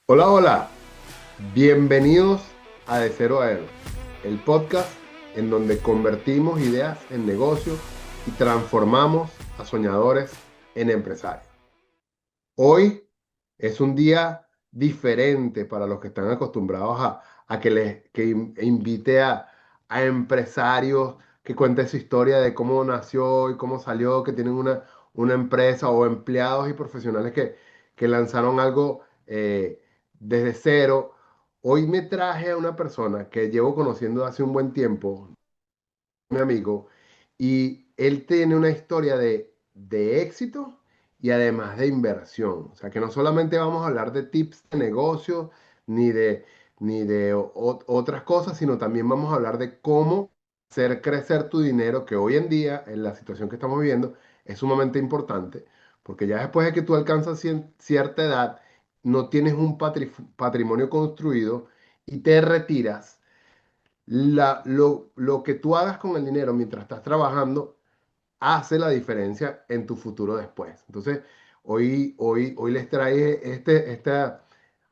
Hola, hola, bienvenidos a De Cero a Héroes, el podcast en donde convertimos ideas en negocio y transformamos a soñadores en empresarios. Hoy es un día diferente para los que están acostumbrados a que invite a empresarios que cuenten su historia de cómo nació y cómo salió, que tienen una empresa o empleados y profesionales que lanzaron algo desde cero. Hoy me traje a una persona que llevo conociendo hace un buen tiempo, mi amigo, y él tiene una historia de éxito y además de inversión. O sea, que no solamente vamos a hablar de tips de negocio ni de otras cosas, sino también vamos a hablar de cómo hacer crecer tu dinero, que hoy en día, en la situación que estamos viviendo, es sumamente importante, porque ya después de que tú alcanzas cierta edad, no tienes un patrimonio construido y te retiras lo que tú hagas con el dinero mientras estás trabajando hace la diferencia en tu futuro después. Entonces, hoy les trae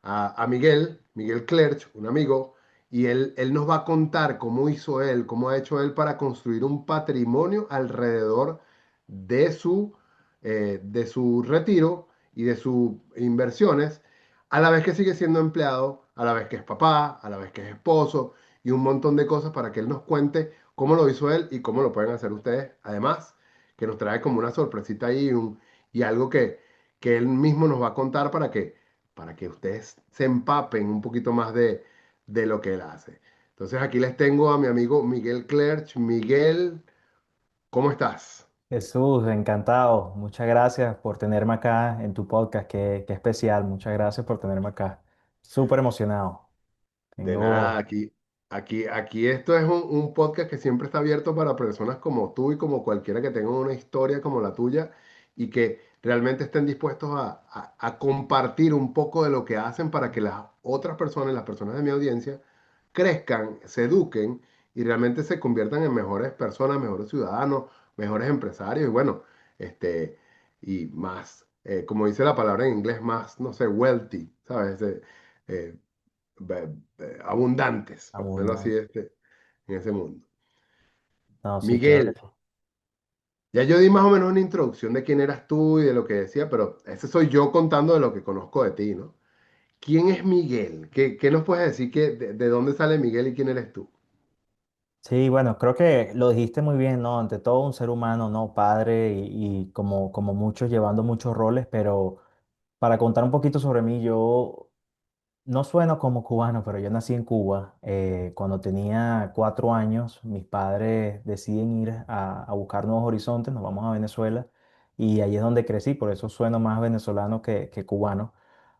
a Miguel Clerch, un amigo, y él nos va a contar cómo hizo él, cómo ha hecho él para construir un patrimonio alrededor de de su retiro y de sus inversiones, a la vez que sigue siendo empleado, a la vez que es papá, a la vez que es esposo y un montón de cosas para que él nos cuente cómo lo hizo él y cómo lo pueden hacer ustedes. Además, que nos trae como una sorpresita ahí y algo que él mismo nos va a contar para que ustedes se empapen un poquito más de lo que él hace. Entonces aquí les tengo a mi amigo Miguel Clerch. Miguel, ¿cómo estás? Jesús, encantado. Muchas gracias por tenerme acá en tu podcast. Qué especial. Muchas gracias por tenerme acá. Súper emocionado. De nada, Tengo, aquí esto es un podcast que siempre está abierto para personas como tú y como cualquiera que tenga una historia como la tuya y que realmente estén dispuestos a compartir un poco de lo que hacen para que las otras personas, las personas de mi audiencia, crezcan, se eduquen y realmente se conviertan en mejores personas, mejores ciudadanos, mejores empresarios y bueno, y más, como dice la palabra en inglés, más, no sé, wealthy, ¿sabes? Eh, abundantes, por ponerlo así, abundante. en ese mundo. No, sí, Miguel, claro. ya yo di más o menos una introducción de quién eras tú y de lo que decía, pero ese soy yo contando de lo que conozco de ti, ¿no? ¿Quién es Miguel? ¿Qué nos puedes decir de dónde sale Miguel y quién eres tú? Sí, bueno, creo que lo dijiste muy bien, ¿no? Ante todo un ser humano, ¿no? Padre y como muchos llevando muchos roles, pero para contar un poquito sobre mí, yo no sueno como cubano, pero yo nací en Cuba. Cuando tenía 4 años, mis padres deciden ir a buscar nuevos horizontes, nos vamos a Venezuela y ahí es donde crecí, por eso sueno más venezolano que cubano.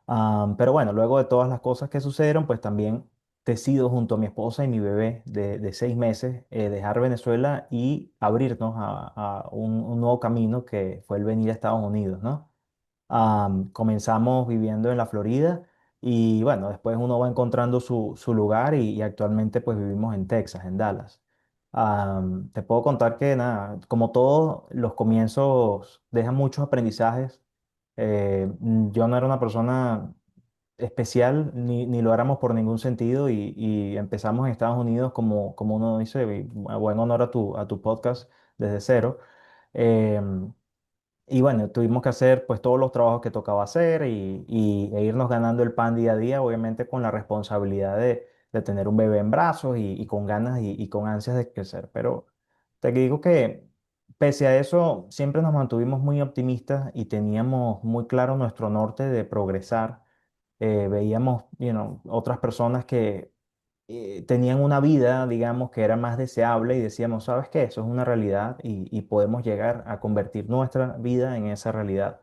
Pero bueno, luego de todas las cosas que sucedieron, pues también decido junto a mi esposa y mi bebé de 6 meses dejar Venezuela y abrirnos a un nuevo camino que fue el venir a Estados Unidos, ¿no? Comenzamos viviendo en la Florida y bueno, después uno va encontrando su lugar y actualmente pues vivimos en Texas, en Dallas. Te puedo contar que nada, como todos los comienzos dejan muchos aprendizajes. Yo no era una persona especial ni lo éramos por ningún sentido y empezamos en Estados Unidos como uno dice, y buen honor a tu podcast desde cero. Em, y bueno, tuvimos que hacer pues todos los trabajos que tocaba hacer e irnos ganando el pan día a día, obviamente con la responsabilidad de tener un bebé en brazos y con ganas y con ansias de crecer. Pero te digo que pese a eso, siempre nos mantuvimos muy optimistas y teníamos muy claro nuestro norte de progresar. Veíamos, otras personas que tenían una vida, digamos, que era más deseable y decíamos, ¿sabes qué? Eso es una realidad y podemos llegar a convertir nuestra vida en esa realidad.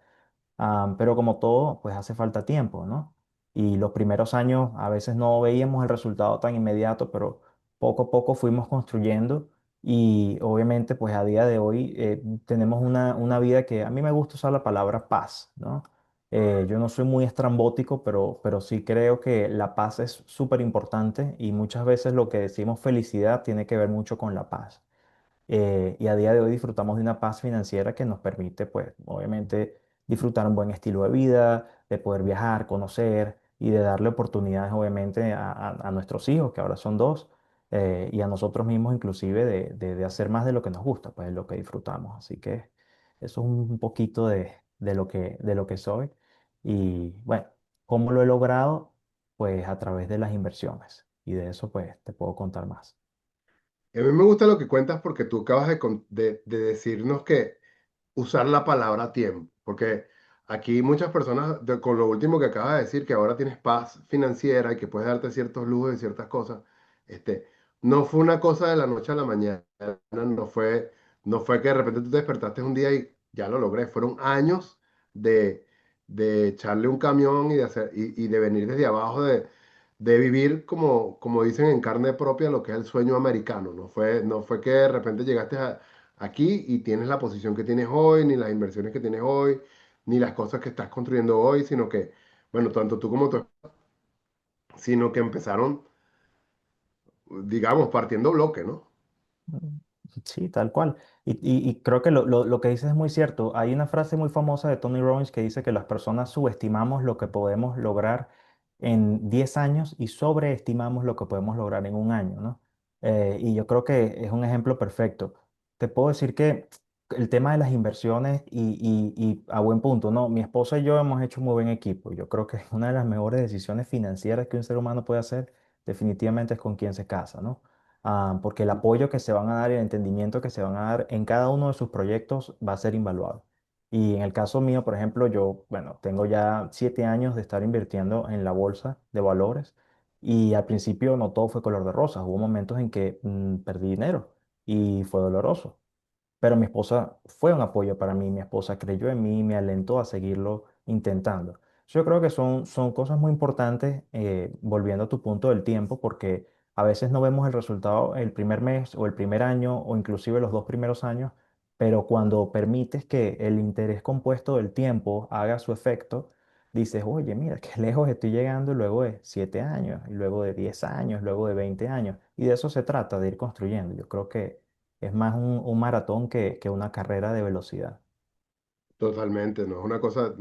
Pero como todo, pues hace falta tiempo, ¿no? Y los primeros años a veces no veíamos el resultado tan inmediato, pero poco a poco fuimos construyendo y obviamente pues a día de hoy tenemos una vida que a mí me gusta usar la palabra paz, ¿no? Yo no soy muy estrambótico, pero sí creo que la paz es súper importante y muchas veces lo que decimos felicidad tiene que ver mucho con la paz. Y a día de hoy disfrutamos de una paz financiera que nos permite, pues, obviamente, disfrutar un buen estilo de vida, de poder viajar, conocer. y de darle oportunidades, obviamente, a nuestros hijos, que ahora son dos, y a nosotros mismos, inclusive, de hacer más de lo que nos gusta, pues de lo que disfrutamos. Así que eso es un poquito de lo que soy. Y bueno, ¿cómo lo he logrado? Pues a través de las inversiones. Y de eso, pues, te puedo contar más. A mí me gusta lo que cuentas porque tú acabas de decirnos que usar la palabra tiempo, porque aquí muchas personas, con lo último que acabas de decir, que ahora tienes paz financiera y que puedes darte ciertos lujos y ciertas cosas, este, no fue una cosa de la noche a la mañana, no fue que de repente tú te despertaste un día y ya lo logré, fueron años de, de echarle un camión y de venir desde abajo, de vivir como dicen en carne propia lo que es el sueño americano, no fue que de repente llegaste aquí y tienes la posición que tienes hoy, ni las inversiones que tienes hoy, ni las cosas que estás construyendo hoy, sino que, bueno, tanto tú como tú, sino que empezaron, digamos, partiendo bloque, ¿no? Mm, sí, tal cual. Y creo que lo que dices es muy cierto. Hay una frase muy famosa de Tony Robbins que dice que las personas subestimamos lo que podemos lograr en 10 años y sobreestimamos lo que podemos lograr en un año, ¿no? Y yo creo que es un ejemplo perfecto. Te puedo decir que el tema de las inversiones y a buen punto, ¿no? Mi esposa y yo hemos hecho un muy buen equipo. Yo creo que una de las mejores decisiones financieras que un ser humano puede hacer definitivamente es con quien se casa, ¿no? Porque el apoyo que se van a dar y el entendimiento que se van a dar en cada uno de sus proyectos va a ser invaluable. Y en el caso mío, por ejemplo, yo, bueno, tengo ya 7 años de estar invirtiendo en la bolsa de valores y al principio no todo fue color de rosas, hubo momentos en que perdí dinero y fue doloroso. Pero mi esposa fue un apoyo para mí, mi esposa creyó en mí y me alentó a seguirlo intentando. Yo creo que son cosas muy importantes, volviendo a tu punto del tiempo, porque a veces no vemos el resultado el primer mes o el primer año o inclusive los 2 primeros años, pero cuando permites que el interés compuesto del tiempo haga su efecto, dices, oye, mira, qué lejos estoy llegando luego de 7 años, y luego de 10 años, luego de 20 años. Y de eso se trata, de ir construyendo. Yo creo que es más un maratón que una carrera de velocidad. Totalmente, no es una cosa,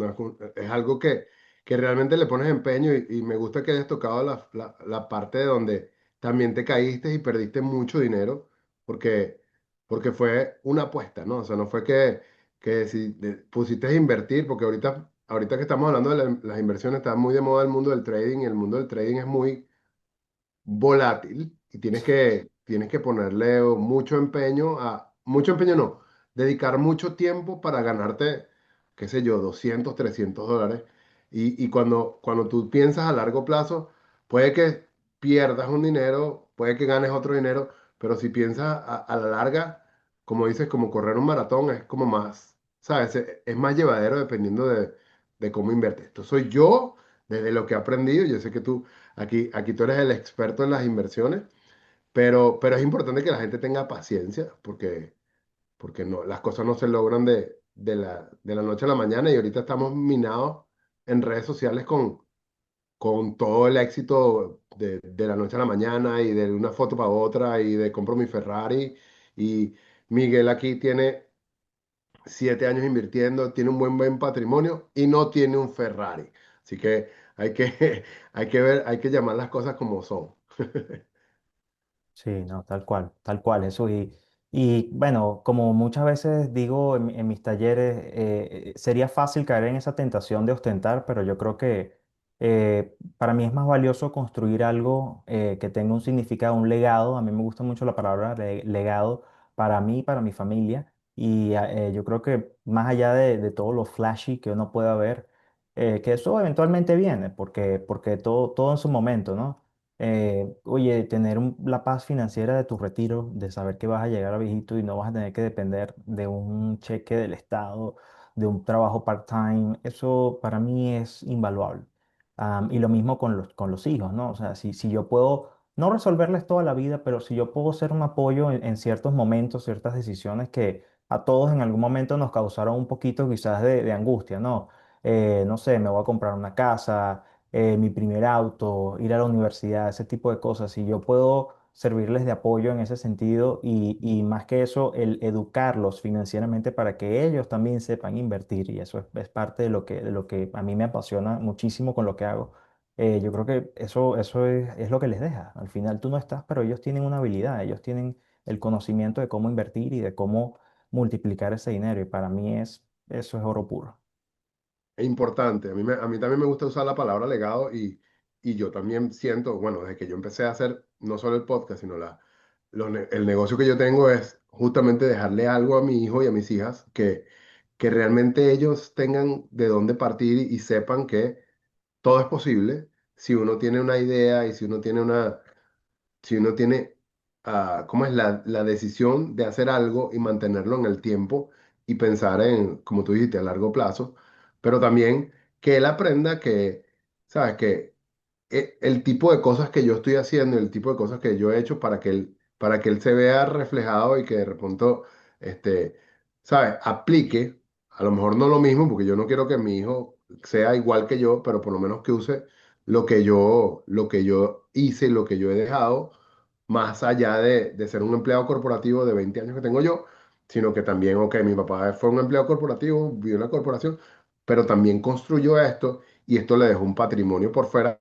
es algo que realmente le pones empeño y me gusta que hayas tocado la parte de donde también te caíste y perdiste mucho dinero porque, porque fue una apuesta, ¿no? O sea, no fue que si pusiste a invertir, porque ahorita que estamos hablando de las inversiones, está muy de moda el mundo del trading y el mundo del trading es muy volátil y tienes que ponerle mucho empeño no, dedicar mucho tiempo para ganarte, qué sé yo, 200 300 dólares. Y cuando tú piensas a largo plazo, puede que pierdas un dinero, puede que ganes otro dinero, pero si piensas a la larga, como dices, como correr un maratón, es como más, ¿sabes? Es más llevadero dependiendo de cómo inviertes. Esto soy yo, desde lo que he aprendido, yo sé que aquí tú eres el experto en las inversiones, pero es importante que la gente tenga paciencia porque no, las cosas no se logran de la noche a la mañana y ahorita estamos minados en redes sociales con todo el éxito de la noche a la mañana y de una foto para otra y de compro mi Ferrari y Miguel aquí tiene 7 años invirtiendo, tiene un buen patrimonio y no tiene un Ferrari. Así que hay que, hay que ver, hay que llamar las cosas como son. Sí, no, tal cual, eso. Y bueno, como muchas veces digo en mis talleres, sería fácil caer en esa tentación de ostentar, pero yo creo que para mí es más valioso construir algo que tenga un significado, un legado. A mí me gusta mucho la palabra legado para mí, para mi familia. Y yo creo que más allá de todo lo flashy que uno pueda ver, que eso eventualmente viene, porque todo en su momento, ¿no? Oye, tener la paz financiera de tu retiro, de saber que vas a llegar a viejito y no vas a tener que depender de un cheque del Estado, de un trabajo part-time, eso para mí es invaluable. Y lo mismo con los hijos, ¿no? O sea, si yo puedo no resolverles toda la vida, pero si yo puedo ser un apoyo en ciertos momentos, ciertas decisiones que a todos en algún momento nos causaron un poquito quizás de angustia, ¿no? No sé, me voy a comprar una casa, mi primer auto, ir a la universidad, ese tipo de cosas. Si yo puedo servirles de apoyo en ese sentido y más que eso, el educarlos financieramente para que ellos también sepan invertir y eso es parte de lo que a mí me apasiona muchísimo con lo que hago. yo creo que eso es lo que les deja. Al final tú no estás, pero ellos tienen una habilidad, ellos tienen el conocimiento de cómo invertir y de cómo multiplicar ese dinero. Y para mí eso es oro puro. Es importante. A mí también me gusta usar la palabra legado y yo también siento, bueno, desde que yo empecé a hacer no solo el podcast, sino el negocio que yo tengo es justamente dejarle algo a mi hijo y a mis hijas que realmente ellos tengan de dónde partir y sepan que todo es posible si uno tiene una idea y si uno tiene, ¿cómo es la decisión de hacer algo y mantenerlo en el tiempo y pensar en, como tú dijiste, a largo plazo, pero también que él aprenda que, ¿sabes? Que el tipo de cosas que yo estoy haciendo, el tipo de cosas que yo he hecho para que él se vea reflejado y que de repente, ¿sabes? Aplique, a lo mejor no lo mismo, porque yo no quiero que mi hijo sea igual que yo, pero por lo menos que use lo que yo hice, lo que yo he dejado, más allá de ser un empleado corporativo de 20 años que tengo yo, sino que también, ok, mi papá fue un empleado corporativo, vivió en la corporación, pero también construyó esto y esto le dejó un patrimonio por fuera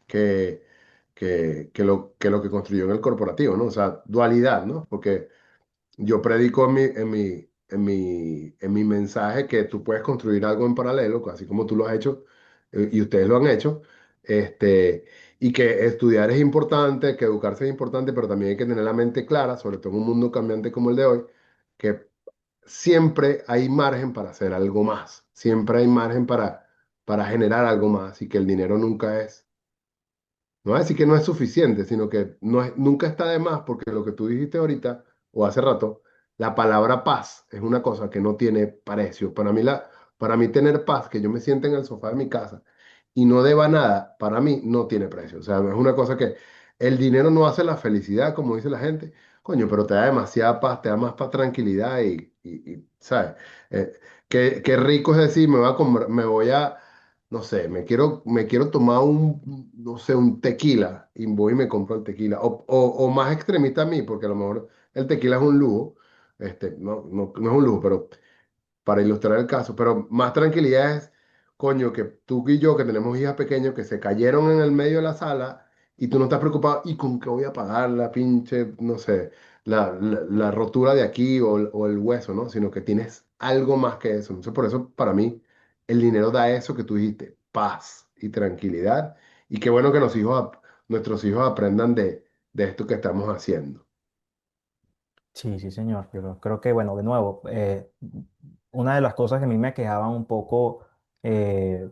que, que lo que construyó en el corporativo, ¿no? O sea, dualidad, ¿no? Porque yo predico en mi mensaje que tú puedes construir algo en paralelo, así como tú lo has hecho y ustedes lo han hecho, este, y que estudiar es importante, que educarse es importante, pero también hay que tener la mente clara, sobre todo en un mundo cambiante como el de hoy, que siempre hay margen para hacer algo más, siempre hay margen para generar algo más y que el dinero nunca es no voy a decir que no es suficiente, sino que nunca está de más, porque lo que tú dijiste ahorita o hace rato, la palabra paz es una cosa que no tiene precio. Para mí tener paz, que yo me siente en el sofá de mi casa y no deba nada, para mí no tiene precio. O sea, es una cosa que el dinero no hace la felicidad, como dice la gente, coño, pero te da demasiada paz, te da más paz, tranquilidad ¿sabes? Eh, qué rico es decir, me voy a no sé, me quiero tomar no sé, un tequila y voy y me compro el tequila. O más extremista a mí, porque a lo mejor el tequila es un lujo, no es un lujo, pero para ilustrar el caso, pero más tranquilidad es, coño, que tú y yo, que tenemos hijas pequeñas que se cayeron en el medio de la sala y tú no estás preocupado, ¿y con qué voy a pagar la pinche, no sé, la rotura de aquí o el hueso, ¿no? Sino que tienes algo más que eso. Entonces, por eso, para mí, el dinero da eso que tú dijiste, paz y tranquilidad. Y qué bueno que nuestros hijos aprendan de esto que estamos haciendo. Sí, sí, señor. Yo creo que, bueno, de nuevo, una de las cosas que a mí me quejaban un poco, eh,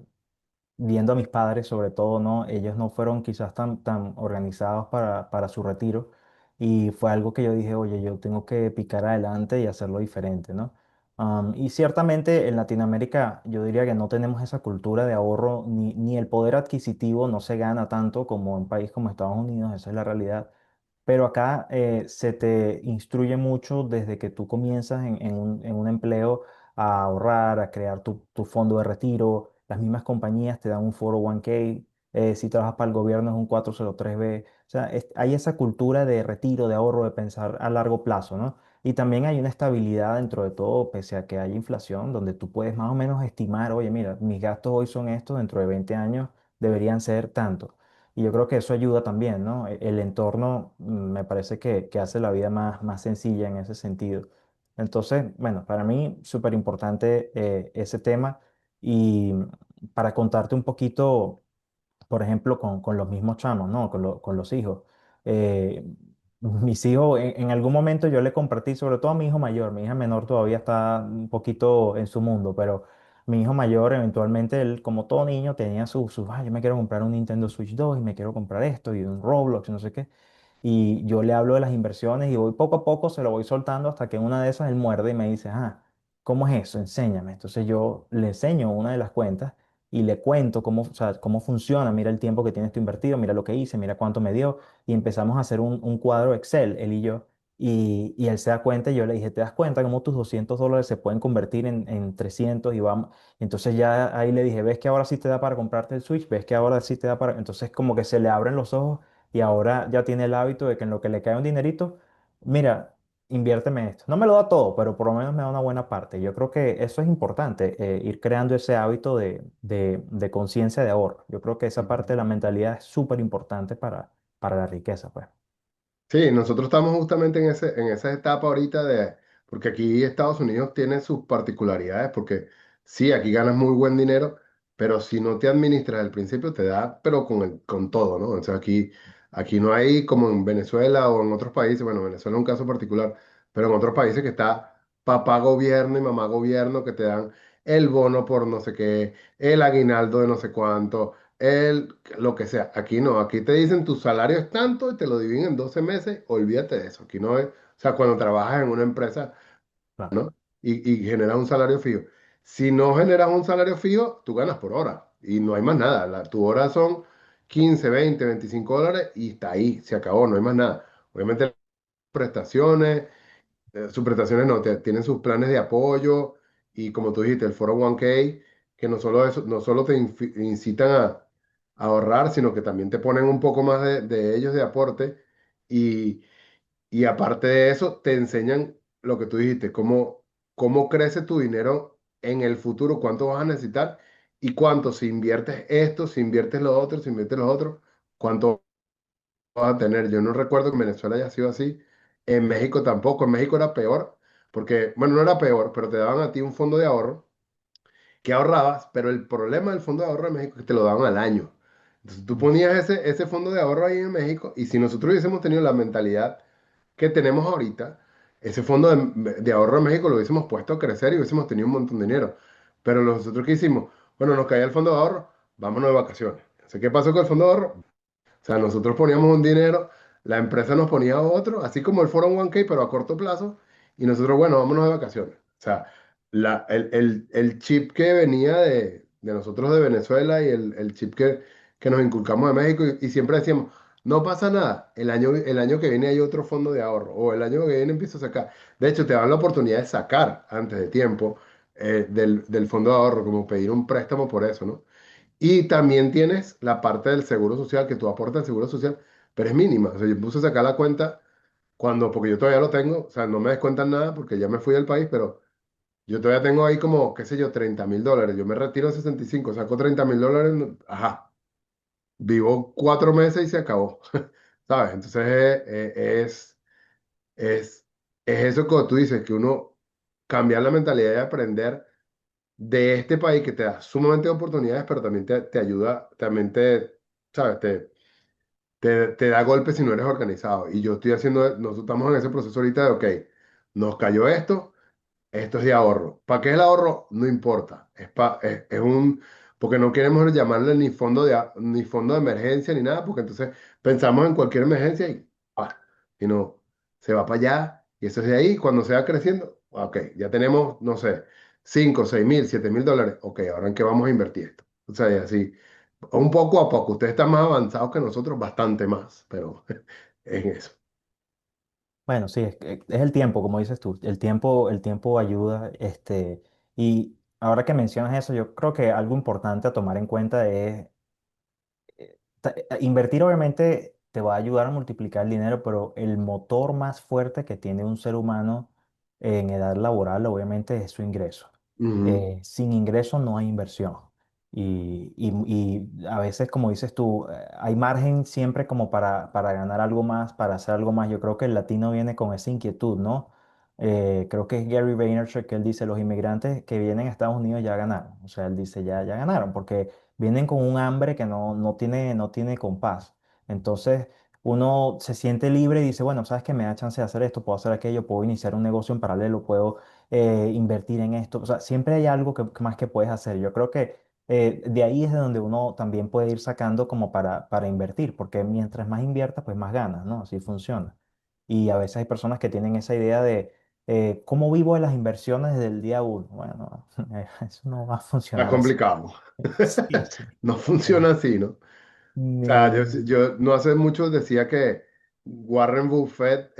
viendo a mis padres, sobre todo, ¿no? Ellos no fueron quizás tan organizados para su retiro y fue algo que yo dije, oye, yo tengo que picar adelante y hacerlo diferente, ¿no? Y ciertamente en Latinoamérica yo diría que no tenemos esa cultura de ahorro ni el poder adquisitivo no se gana tanto como en un país como Estados Unidos, esa es la realidad. Pero acá se te instruye mucho desde que tú comienzas en un empleo a ahorrar, a crear tu fondo de retiro. Las mismas compañías te dan un 401k. Si trabajas para el gobierno es un 403b. O sea, hay esa cultura de retiro, de ahorro, de pensar a largo plazo, ¿no? Y también hay una estabilidad dentro de todo, pese a que haya inflación, donde tú puedes más o menos estimar, oye, mira, mis gastos hoy son estos, dentro de 20 años deberían ser tanto. Y yo creo que eso ayuda también, ¿no? El entorno me parece que hace la vida más sencilla en ese sentido. Entonces, bueno, para mí súper importante ese tema. Y para contarte un poquito, por ejemplo, con los mismos chamos, ¿no? Con los hijos. Eh, Mis hijos, en algún momento yo le compartí, sobre todo a mi hijo mayor, mi hija menor todavía está un poquito en su mundo, pero mi hijo mayor, eventualmente, él, como todo niño, tenía yo me quiero comprar un Nintendo Switch 2 y me quiero comprar esto y un Roblox y no sé qué. Y yo le hablo de las inversiones y voy poco a poco, se lo voy soltando hasta que en una de esas él muerde y me dice, ¿cómo es eso? Enséñame. Entonces yo le enseño una de las cuentas y le cuento cómo, o sea, cómo funciona. Mira el tiempo que tienes tú invertido, mira lo que hice, mira cuánto me dio. Y empezamos a hacer un cuadro Excel, él y yo. Y él se da cuenta y yo le dije, ¿te das cuenta cómo tus $200 se pueden convertir en 300 y vamos? Entonces ya ahí le dije, ¿ves que ahora sí te da para comprarte el Switch? ¿Ves que ahora sí te da para...? Entonces como que se le abren los ojos y ahora ya tiene el hábito de que en lo que le cae un dinerito, mira, inviérteme esto. No me lo da todo, pero por lo menos me da una buena parte. Yo creo que eso es importante, ir creando ese hábito de conciencia de ahorro. Yo creo que esa parte de la mentalidad es súper importante para la riqueza, pues. Sí, nosotros estamos justamente en esa etapa ahorita porque aquí Estados Unidos tiene sus particularidades, porque sí, aquí ganas muy buen dinero, pero si no te administras al principio te da, pero con todo, ¿no? O sea, aquí no hay como en Venezuela o en otros países, bueno, Venezuela es un caso particular, pero en otros países que está papá gobierno y mamá gobierno que te dan el bono por no sé qué, el aguinaldo de no sé cuánto, lo que sea. Aquí no, aquí te dicen tu salario es tanto y te lo dividen en 12 meses, olvídate de eso. Aquí no es, o sea, cuando trabajas en una empresa, Claro. ¿no? Y generas un salario fijo. Si no generas un salario fijo, tú ganas por hora y no hay más nada. Tu hora son 15 20 $25 y está ahí, se acabó, no hay más nada. Obviamente prestaciones, sus prestaciones no, tienen sus planes de apoyo y como tú dijiste, el 401(k), que no solo eso, no solo te incitan a ahorrar, sino que también te ponen un poco más de ellos de aporte y, y aparte de eso, te enseñan lo que tú dijiste, cómo crece tu dinero en el futuro, cuánto vas a necesitar y cuánto si inviertes esto, si inviertes lo otro, si inviertes lo otro, cuánto vas a tener. Yo no recuerdo que en Venezuela haya sido así. En México tampoco. En México era peor, porque, bueno, no era peor, pero te daban a ti un fondo de ahorro que ahorrabas, pero el problema del fondo de ahorro de México es que te lo daban al año. Entonces tú Mm. ponías ese fondo de ahorro ahí en México y si nosotros hubiésemos tenido la mentalidad que tenemos ahorita, ese fondo de ahorro en México lo hubiésemos puesto a crecer y hubiésemos tenido un montón de dinero. Pero nosotros qué hicimos, bueno, nos caía el fondo de ahorro, vámonos de vacaciones. Entonces, ¿qué pasó con el fondo de ahorro? O sea, nosotros poníamos un dinero, la empresa nos ponía otro, así como el 401(k), pero a corto plazo, y nosotros, bueno, vámonos de vacaciones. O sea, el chip que venía de nosotros de Venezuela y el chip que nos inculcamos de México, y siempre decíamos, no pasa nada, el año que viene hay otro fondo de ahorro, o el año que viene empiezo a sacar. De hecho, te dan la oportunidad de sacar antes de tiempo del fondo de ahorro, como pedir un préstamo por eso, ¿no? Y también tienes la parte del seguro social, que tú aportas al seguro social, pero es mínima. O sea, yo puse a sacar la cuenta porque yo todavía lo tengo, o sea, no me descuentan nada porque ya me fui del país, pero yo todavía tengo ahí como, qué sé yo, $30,000. Yo me retiro a 65, saco $30,000, ajá, vivo 4 meses y se acabó, ¿sabes? Entonces es, es eso que tú dices, que uno cambiar la mentalidad y aprender de este país que te da sumamente oportunidades, pero también te ayuda, también ¿sabes? Te da golpes si no eres organizado. Y yo estoy haciendo, nosotros estamos en ese proceso ahorita de, ok, nos cayó esto es de ahorro. ¿Para qué es el ahorro? No importa. Es porque no queremos llamarle ni fondo de emergencia ni nada, porque entonces pensamos en cualquier emergencia y no, se va para allá y eso es de ahí. Cuando se va creciendo, ok, ya tenemos, no sé, 5 6 mil, $7,000. Ok, ahora en qué vamos a invertir esto. O sea, y así, un poco a poco. Ustedes están más avanzados que nosotros, bastante más, pero en eso. Bueno, sí, es el tiempo, como dices tú. El tiempo ayuda, y ahora que mencionas eso, yo creo que algo importante a tomar en cuenta es invertir obviamente te va a ayudar a multiplicar el dinero, pero el motor más fuerte que tiene un ser humano en edad laboral obviamente es su ingreso. Ujú. Sin ingreso no hay inversión. Y a veces, como dices tú, hay margen siempre como para ganar algo más, para hacer algo más. Yo creo que el latino viene con esa inquietud, ¿no? Creo que es Gary Vaynerchuk que él dice, los inmigrantes que vienen a Estados Unidos ya ganaron. O sea, él dice, ya ganaron, porque vienen con un hambre que no tiene compás. Entonces, uno se siente libre y dice, bueno, sabes que me da chance de hacer esto, puedo hacer aquello, puedo iniciar un negocio en paralelo, puedo invertir en esto. O sea, siempre hay algo más que puedes hacer. Yo creo que de ahí es de donde uno también puede ir sacando como para invertir, porque mientras más inviertas, pues más ganas, ¿no? Así funciona. Y a veces hay personas que tienen esa idea de cómo vivo de las inversiones desde el día uno. Bueno, eso no va a Está funcionar así. complicado. Sí, sí. No Eh, funciona así, ¿no? O sea, me- yo no hace mucho decía que Warren Buffett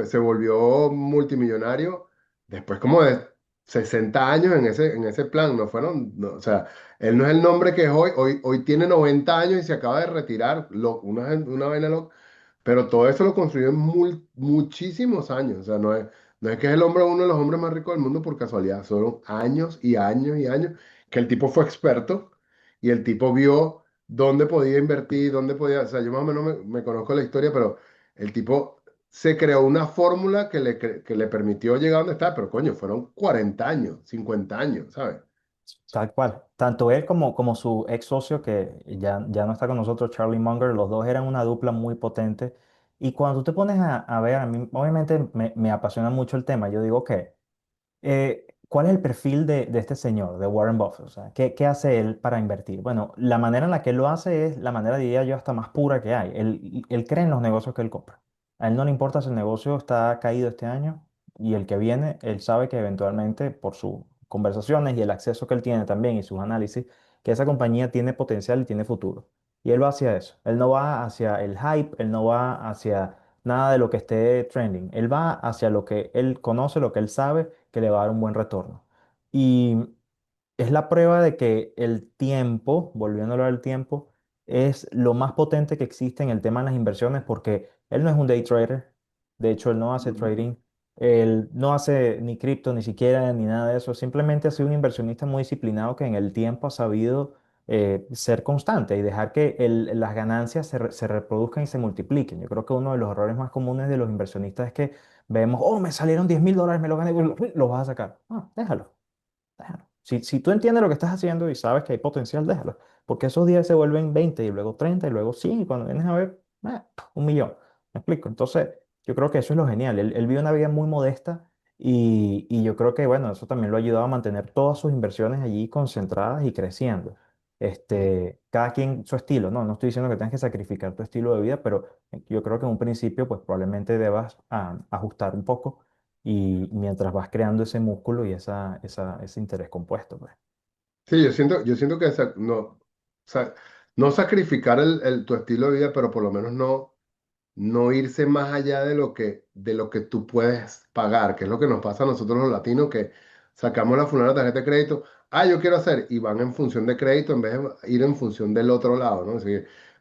se volvió multimillonario después como de 60 años en ese plan, no fueron, no, o sea, él no es el nombre que es hoy tiene 90 años y se acaba de retirar, una vaina loca, pero todo eso lo construyó en muchísimos años. O sea, no es que es el hombre, uno de los hombres más ricos del mundo por casualidad. Fueron años y años y años que el tipo fue experto y el tipo vio dónde podía invertir, dónde podía. O sea, yo más o menos me conozco la historia, pero el tipo se creó una fórmula que le permitió llegar a donde está. Pero coño, fueron 40 años, 50 años, ¿sabes? Tal cual. Tanto él como su ex socio, que ya no está con nosotros, Charlie Munger, los dos eran una dupla muy potente. Y cuando tú te pones a ver, a mí obviamente me apasiona mucho el tema. Yo digo que ¿cuál es el perfil de este señor, de Warren Buffett? O sea, ¿qué hace él para invertir? Bueno, la manera en la que él lo hace es la manera, diría yo, hasta más pura que hay. Él cree en los negocios que él compra. A él no le importa si el negocio está caído este año y el que viene, él sabe que eventualmente, por sus conversaciones y el acceso que él tiene también y sus análisis, que esa compañía tiene potencial y tiene futuro. Y él va hacia eso. Él no va hacia el hype, él no va hacia nada de lo que esté trending. Él va hacia lo que él conoce, lo que él sabe que le va a dar un buen retorno. Y es la prueba de que el tiempo, volviéndolo al tiempo, es lo más potente que existe en el tema de las inversiones porque él no es un day trader. De hecho, él no hace Ujú. trading. Él no hace ni cripto, ni siquiera, ni nada de eso. Simplemente ha sido un inversionista muy disciplinado que en el tiempo ha sabido ser constante y dejar que las ganancias se reproduzcan y se multipliquen. Yo creo que uno de los errores más comunes de los inversionistas es que vemos, oh, me salieron $10,000, me lo gané, lo vas a sacar. Ah, déjalo. Déjalo. Si tú entiendes lo que estás haciendo y sabes que hay potencial, déjalo. Porque esos días se vuelven 20 y luego 30 y luego 100 y cuando vienes a ver, 1 millón. ¿Me explico? Entonces, yo creo que eso es lo genial. Él vive una vida muy modesta y yo creo que, bueno, eso también lo ha ayudado a mantener todas sus inversiones allí concentradas y creciendo. Cada quien su estilo, ¿no? No estoy diciendo que tengas que sacrificar tu estilo de vida, pero yo creo que en un principio, pues probablemente debas ajustar un poco y mientras vas creando ese músculo y ese interés compuesto, pues. Sí, yo siento que no sacrificar tu estilo de vida, pero por lo menos no irse más allá de lo que tú puedes pagar, que es lo que nos pasa a nosotros los latinos, que sacamos la fulana tarjeta de crédito, yo quiero hacer, y van en función de crédito en vez de ir en función del otro lado, ¿no? Así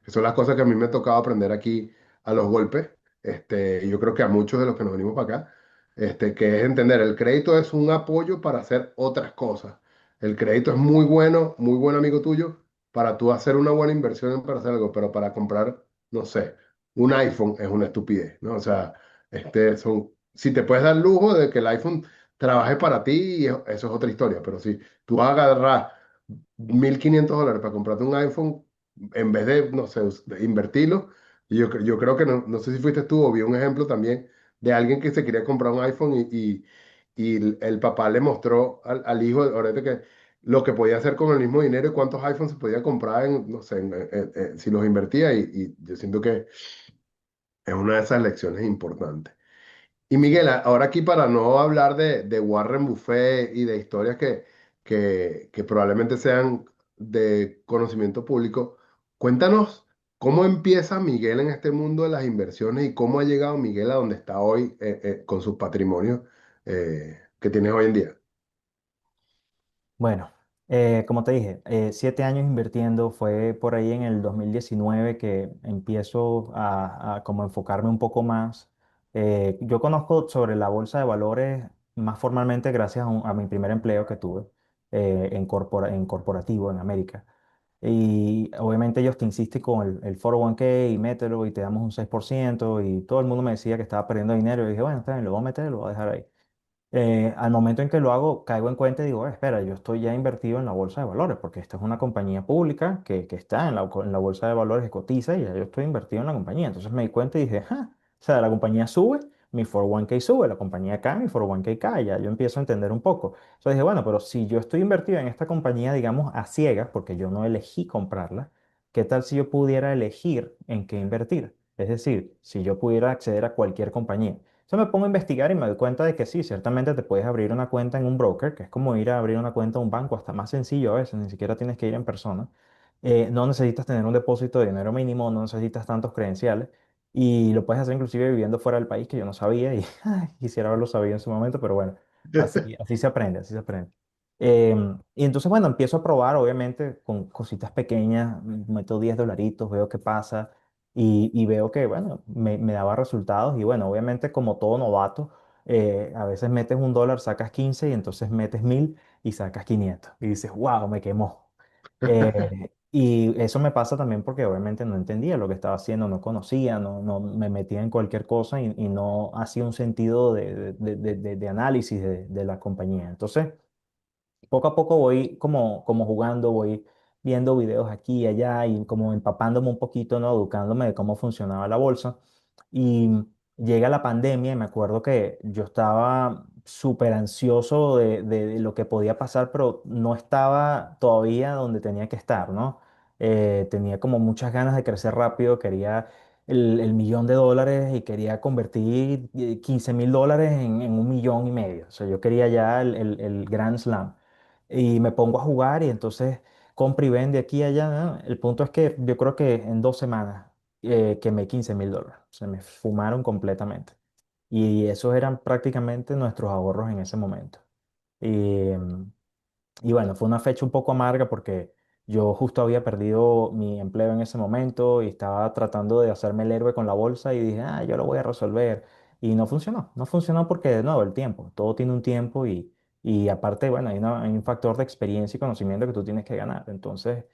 que son las cosas que a mí me ha tocado aprender aquí a los golpes, y yo creo que a muchos de los que nos venimos para acá, que es entender, el crédito es un apoyo para hacer otras cosas. El crédito es muy buen amigo tuyo, para tú hacer una buena inversión para hacer algo, pero para comprar, no sé, un iPhone es una estupidez, ¿no? O sea, si te puedes dar el lujo de que el iPhone trabaje para ti, eso es otra historia, pero si tú vas a agarrar $1,500 para comprarte un iPhone, en vez de, no sé, de invertirlo, yo creo que no sé si fuiste tú o vi un ejemplo también de alguien que se quería comprar un iPhone y el papá le mostró al hijo, ahorita que lo que podía hacer con el mismo dinero y cuántos iPhones se podía comprar no sé, si los invertía y yo siento que es una de esas lecciones importantes. Y Sí. Miguel, ahora aquí para no hablar de Warren Buffett y de historias que probablemente sean de conocimiento público, cuéntanos cómo empieza Miguel en este mundo de las inversiones y cómo ha llegado Miguel a donde está hoy con sus patrimonios que tienes hoy en día. Bueno, como te dije, 7 años invirtiendo, fue por ahí en el 2019 que empiezo a como enfocarme un poco más. Yo conozco sobre la bolsa de valores más formalmente gracias a mi primer empleo que tuve en corporativo en América. Y obviamente ellos te insisten con el 401k y mételo y te damos un 6% y todo el mundo me decía que estaba perdiendo dinero y dije, bueno, está bien, lo voy a meter, lo voy a dejar ahí. Al momento en que lo hago, caigo en cuenta y digo, espera, yo estoy ya invertido en la bolsa de valores, porque esta es una compañía pública que está en la bolsa de valores que cotiza y ya yo estoy invertido en la compañía. Entonces me di cuenta y dije, o sea, la compañía sube, mi 401k sube, la compañía cae, mi 401k cae, ya yo empiezo a entender un poco. Entonces dije, bueno, pero si yo estoy invertido en esta compañía, digamos, a ciegas, porque yo no elegí comprarla, ¿qué tal si yo pudiera elegir en qué invertir? Es decir, si yo pudiera acceder a cualquier compañía. Entonces me pongo a investigar y me doy cuenta de que sí, ciertamente te puedes abrir una cuenta en un broker, que es como ir a abrir una cuenta en un banco, hasta más sencillo a veces, ni siquiera tienes que ir en persona. No necesitas tener un depósito de dinero mínimo, no necesitas tantos credenciales y lo puedes hacer inclusive viviendo fuera del país, que yo no sabía y ay, quisiera haberlo sabido en su momento, pero bueno, así se aprende, así se aprende. Y entonces, bueno, empiezo a probar, obviamente, con cositas pequeñas, meto $10, veo qué pasa. y veo que, bueno, me daba resultados y bueno, obviamente como todo novato, a veces metes $1, sacas 15 y entonces metes 1000 y sacas 500 y dices, wow, me quemó. Y eso me pasa también porque obviamente no entendía lo que estaba haciendo, no conocía, no me metía en cualquier cosa y no hacía un sentido de análisis de la compañía. Entonces, poco a poco voy como jugando, voy viendo videos aquí y allá y como empapándome un poquito, ¿no? Educándome de cómo funcionaba la bolsa. Y llega la pandemia y me acuerdo que yo estaba súper ansioso de lo que podía pasar, pero no estaba todavía donde tenía que estar, ¿no? Tenía como muchas ganas de crecer rápido, quería el $1.000.000 y quería convertir $15.000 en 1.500.000. O sea, yo quería ya el Grand Slam y me pongo a jugar y entonces compra y vende aquí y allá, ¿no? El punto es que yo creo que en 2 semanas quemé $15.000. Se me fumaron completamente. Y esos eran prácticamente nuestros ahorros en ese momento. Y, y bueno, fue una fecha un poco amarga porque yo justo había perdido mi empleo en ese momento y estaba tratando de hacerme el héroe con la bolsa y dije, ah, yo lo voy a resolver. Y no funcionó, no funcionó porque de nuevo el tiempo, todo tiene un tiempo y aparte, bueno, hay un factor de experiencia y conocimiento que tú tienes que ganar. Entonces,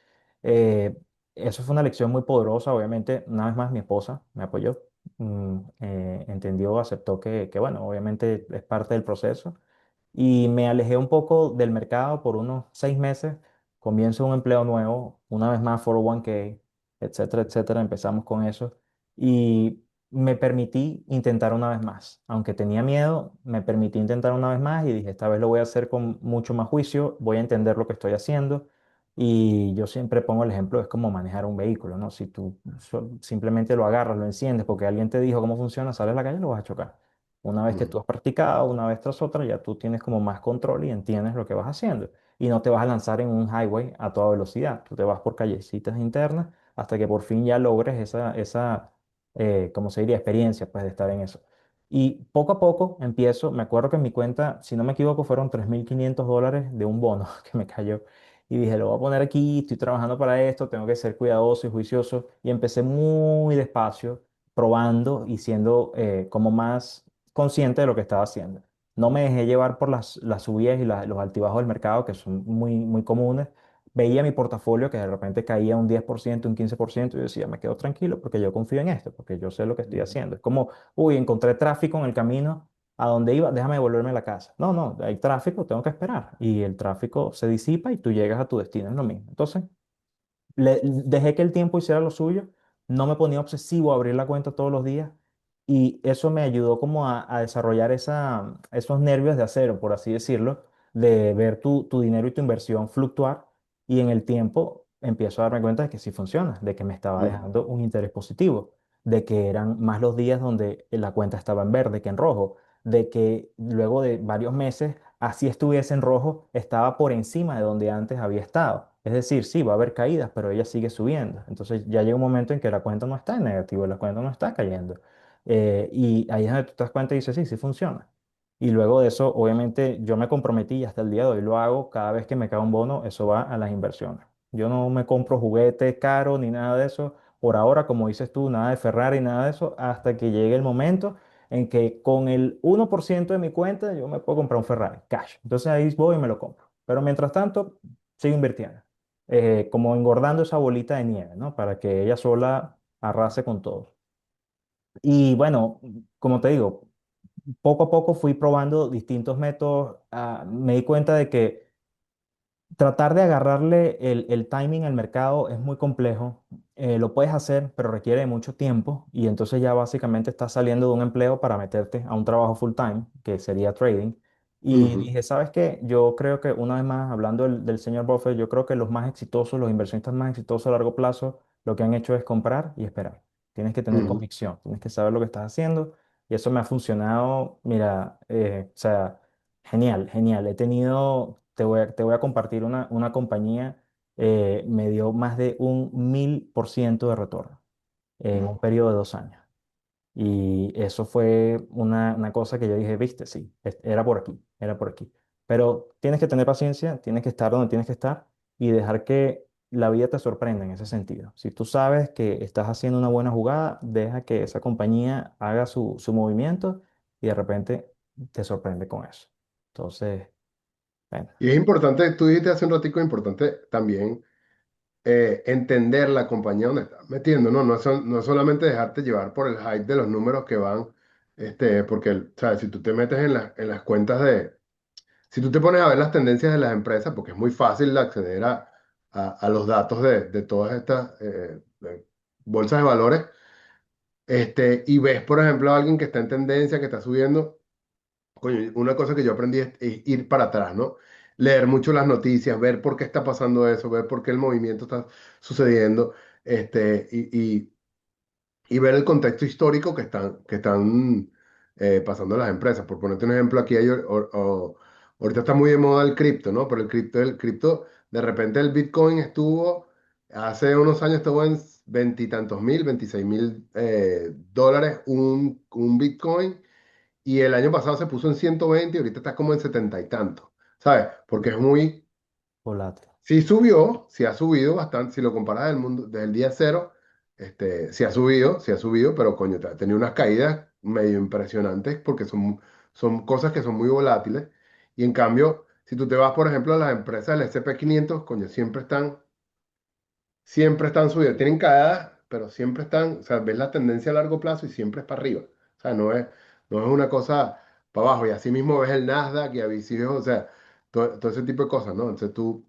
eh, eso fue una lección muy poderosa. Obviamente, una vez más, mi esposa me apoyó, entendió, aceptó que, bueno, obviamente es parte del proceso y me alejé un poco del mercado por unos 6 meses. Comienzo un empleo nuevo, una vez más 401(k), etcétera, etcétera. Empezamos con eso y me permití intentar una vez más. Aunque tenía miedo, me permití intentar una vez más y dije, esta vez lo voy a hacer con mucho más juicio, voy a entender lo que estoy haciendo. Y yo siempre pongo el ejemplo, es como manejar un vehículo, ¿no? Si tú simplemente lo agarras, lo enciendes porque alguien te dijo cómo funciona, sales a la calle, lo vas a chocar. Una vez que Ujú, tú has practicado, una vez tras otra, ya tú tienes como más control y entiendes lo que vas haciendo. Y no te vas a lanzar en un highway a toda velocidad. Tú te vas por callecitas internas hasta que por fin ya logres ¿cómo se diría? Experiencia, pues, de estar en eso. Y poco a poco empiezo, me acuerdo que en mi cuenta, si no me equivoco, fueron $3.500 de un bono que me cayó. Y dije, lo voy a poner aquí, estoy trabajando para esto, tengo que ser cuidadoso y juicioso. Y empecé muy despacio, probando y siendo como más consciente de lo que estaba haciendo. No me dejé llevar por las subidas y los altibajos del mercado, que son muy, muy comunes. Veía mi portafolio que de repente caía un 10%, un 15%, y yo decía, me quedo tranquilo porque yo confío en esto, porque yo sé lo que estoy ujú, haciendo. Es como, uy, encontré tráfico en el camino a donde iba, déjame devolverme a la casa. No, no, hay tráfico, tengo que esperar. Y el tráfico se disipa y tú llegas a tu destino, es lo mismo. Entonces, dejé que el tiempo hiciera lo suyo, no me ponía obsesivo a abrir la cuenta todos los días y eso me ayudó como a desarrollar esos nervios de acero, por así decirlo, de ver tu dinero y tu inversión fluctuar y en el tiempo empiezo a darme cuenta de que sí funciona, de que me estaba ujú, dejando un interés positivo, de que eran más los días donde la cuenta estaba en verde que en rojo, de que luego de varios meses así estuviese en rojo, estaba por encima de donde antes había estado. Es decir, sí, va a haber caídas, pero ella sigue subiendo. Entonces ya llega un momento en que la cuenta no está en negativo, la cuenta no está cayendo. Y ahí es donde tú te das cuenta y dices, sí, sí funciona. Y luego de eso, obviamente, yo me comprometí y hasta el día de hoy lo hago. Cada vez que me cae un bono, eso va a las inversiones. Yo no me compro juguetes caros ni nada de eso. Por ahora, como dices tú, nada de Ferrari, nada de eso, hasta que llegue el momento en que con el 1% de mi cuenta yo me puedo comprar un Ferrari, cash. Entonces ahí voy y me lo compro. Pero mientras tanto, sigo invirtiendo. Como engordando esa bolita de nieve, ¿no? Para que ella sola arrase con todo. Y bueno, como te digo, poco a poco fui probando distintos métodos. Me di cuenta de que tratar de agarrarle el timing al mercado es muy complejo. Lo puedes hacer, pero requiere de mucho tiempo y entonces ya básicamente estás saliendo de un empleo para meterte a un trabajo full time, que sería trading. Y ujú, dije, ¿sabes qué? Yo creo que una vez más, hablando del señor Buffett, yo creo que los más exitosos, los inversionistas más exitosos a largo plazo, lo que han hecho es comprar y esperar. Tienes que tener ujú. convicción, tienes que saber lo que estás haciendo y eso me ha funcionado, mira, o sea... Genial, genial. Te voy a compartir una compañía, me dio más de un 1000% de retorno en un periodo de 2 años. Y eso fue una cosa que yo dije, viste, sí, era por aquí, era por aquí. Pero tienes que tener paciencia, tienes que estar donde tienes que estar y dejar que la vida te sorprende en ese sentido. Si tú sabes que estás haciendo una buena jugada, deja que esa compañía haga su movimiento y de repente te sorprende con eso. Entonces, bueno, Y es importante, tú dijiste hace un ratico, es importante también entender la compañía donde estás metiendo, ¿no? No es solamente dejarte llevar por el hype de los números que van, porque, ¿sabes? Si tú te metes en las cuentas si tú te pones a ver las tendencias de las empresas, porque es muy fácil acceder a los datos de todas estas bolsas de valores, y ves, por ejemplo, a alguien que está en tendencia, que está subiendo. Coño, una cosa que yo aprendí es ir para atrás, ¿no? Leer mucho las noticias, ver por qué está pasando eso, ver por qué el movimiento está sucediendo, este, y, y, y ver el contexto histórico que están pasando las empresas. Por ponerte un ejemplo, aquí ahorita está muy de moda el cripto, ¿no? Pero el cripto, de repente el Bitcoin hace unos años estuvo en veintitantos mil, 26.000 dólares un Bitcoin. Y el año pasado se puso en 120 y ahorita está como en 70 y tanto, ¿sabes? Porque es muy, volátil. sí subió, sí ha subido bastante, si lo comparas del mundo, desde el día cero, sí ha subido, pero coño, ha tenido unas caídas medio impresionantes porque son cosas que son muy volátiles. Y en cambio, si tú te vas, por ejemplo, a las empresas del S&P 500, coño, siempre están subidas, tienen caídas, pero siempre están, o sea, ves la tendencia a largo plazo y siempre es para arriba. O sea, no es una cosa para abajo. Y así mismo ves el Nasdaq y así ves, o sea, todo ese tipo de cosas, ¿no? Entonces tú,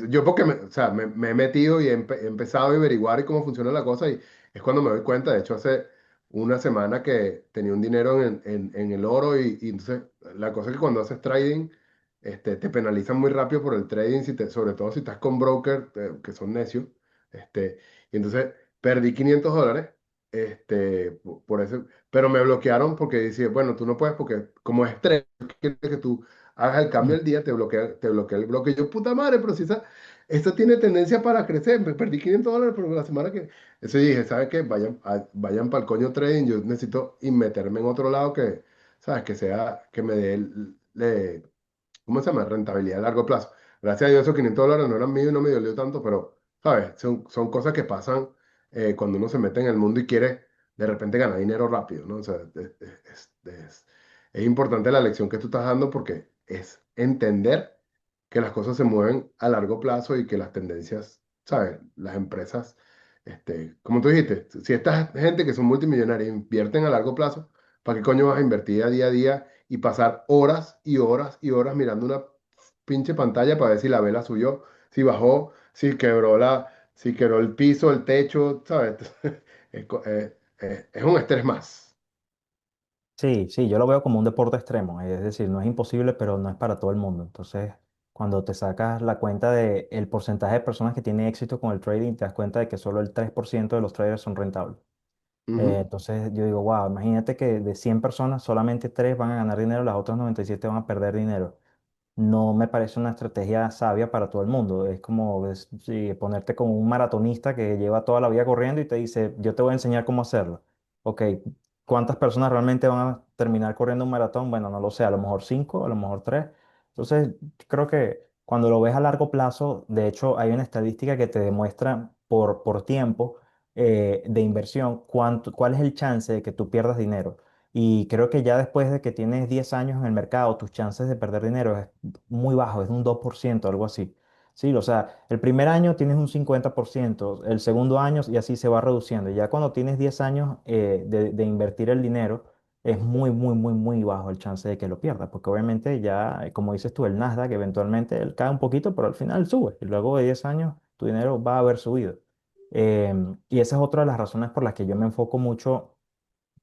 yo porque, o sea, me he metido y he empezado a averiguar y cómo funciona la cosa y es cuando me doy cuenta. De hecho, hace una semana que tenía un dinero en el oro y entonces la cosa es que cuando haces trading te penalizan muy rápido por el trading, sobre todo si estás con brokers que son necios. Y entonces perdí 500 dólares por eso, pero me bloquearon porque decía, bueno, tú no puedes porque como es trade, quiere que tú hagas el cambio Mm. del día, te bloquea el bloque. Yo, puta madre, pero si esa tiene tendencia para crecer, me perdí 500 dólares por la semana que... Eso dije, ¿sabes qué? Vayan para el coño trading, yo necesito y meterme en otro lado que, ¿sabes? Que me dé ¿cómo se llama? Rentabilidad a largo plazo. Gracias a Dios esos 500 dólares no eran míos y no me dolió tanto, pero, ¿sabes? Son cosas que pasan cuando uno se mete en el mundo y quiere de repente ganar dinero rápido, ¿no? O sea, es importante la lección que tú estás dando porque es entender que las cosas se mueven a largo plazo y que las tendencias, ¿sabes? Las empresas, como tú dijiste, si esta gente que son multimillonarias invierten a largo plazo, ¿para qué coño vas a invertir a día y pasar horas y horas y horas mirando una pinche pantalla para ver si la vela subió, si bajó, si quebró el piso, el techo, ¿sabes? Es un estrés más. Sí, sí, yo lo veo como un deporte extremo, es decir, no es imposible, pero no es para todo el mundo. Entonces, cuando te sacas la cuenta de el porcentaje de personas que tienen éxito con el trading, te das cuenta de que solo el 3% de los traders son rentables. Ujú. Entonces yo digo, wow, imagínate que de 100 personas solamente 3 van a ganar dinero, las otras 97 van a perder dinero. No me parece una estrategia sabia para todo el mundo. Es como sí, ponerte como un maratonista que lleva toda la vida corriendo y te dice, yo te voy a enseñar cómo hacerlo. Ok, ¿cuántas personas realmente van a terminar corriendo un maratón? Bueno, no lo sé, a lo mejor 5, a lo mejor 3. Entonces, creo que cuando lo ves a largo plazo, de hecho, hay una estadística que te demuestra por tiempo de inversión cuál es el chance de que tú pierdas dinero. Y creo que ya después de que tienes 10 años en el mercado, tus chances de perder dinero es muy bajo, es de un 2%, algo así. Sí, o sea, el primer año tienes un 50%, el segundo año y así se va reduciendo. Y ya cuando tienes 10 años de invertir el dinero, es muy, muy, muy, muy bajo el chance de que lo pierdas, porque obviamente ya, como dices tú, el Nasdaq eventualmente él cae un poquito, pero al final sube. Y luego de 10 años tu dinero va a haber subido. Y esa es otra de las razones por las que yo me enfoco mucho